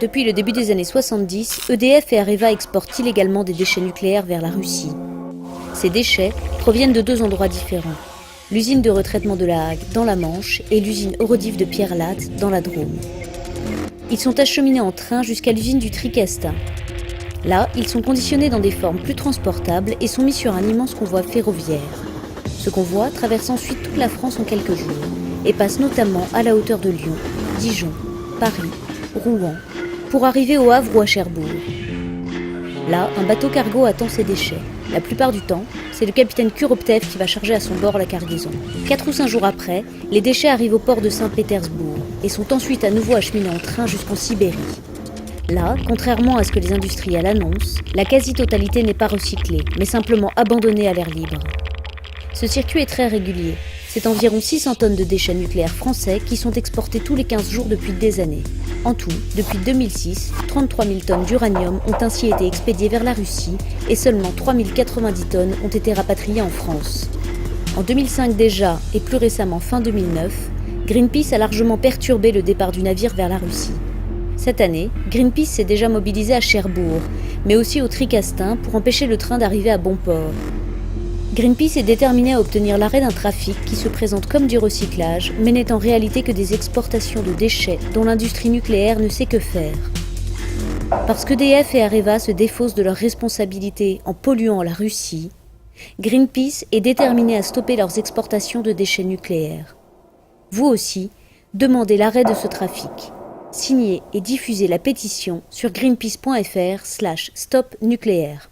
Depuis le début des années 70, EDF et Areva exportent illégalement des déchets nucléaires vers la Russie. Ces déchets proviennent de deux endroits différents. L'usine de retraitement de la Hague dans la Manche et l'usine Eurodiv de Pierrelatte dans la Drôme. Ils sont acheminés en train jusqu'à l'usine du Tricastin. Là, ils sont conditionnés dans des formes plus transportables et sont mis sur un immense convoi ferroviaire. Ce convoi traverse ensuite toute la France en quelques jours et passe notamment à la hauteur de Lyon, Dijon, Paris, Rouen, pour arriver au Havre ou à Cherbourg. Là, un bateau cargo attend ses déchets. La plupart du temps, c'est le capitaine Kuroptev qui va charger à son bord la cargaison. 4 ou 5 jours après, les déchets arrivent au port de Saint-Pétersbourg et sont ensuite à nouveau acheminés en train jusqu'en Sibérie. Là, contrairement à ce que les industriels annoncent, la quasi-totalité n'est pas recyclée, mais simplement abandonnée à l'air libre. Ce circuit est très régulier. C'est environ 600 tonnes de déchets nucléaires français qui sont exportés tous les 15 jours depuis des années. En tout, depuis 2006, 33 000 tonnes d'uranium ont ainsi été expédiées vers la Russie et seulement 3 090 tonnes ont été rapatriées en France. En 2005 déjà, et plus récemment fin 2009, Greenpeace a largement perturbé le départ du navire vers la Russie. Cette année, Greenpeace s'est déjà mobilisé à Cherbourg, mais aussi au Tricastin pour empêcher le train d'arriver à bon port. Greenpeace est déterminé à obtenir l'arrêt d'un trafic qui se présente comme du recyclage, mais n'est en réalité que des exportations de déchets dont l'industrie nucléaire ne sait que faire. Parce qu'EDF et Areva se défaussent de leurs responsabilités en polluant la Russie, Greenpeace est déterminé à stopper leurs exportations de déchets nucléaires. Vous aussi, demandez l'arrêt de ce trafic. Signez et diffusez la pétition sur greenpeace.fr/stopnucléaire.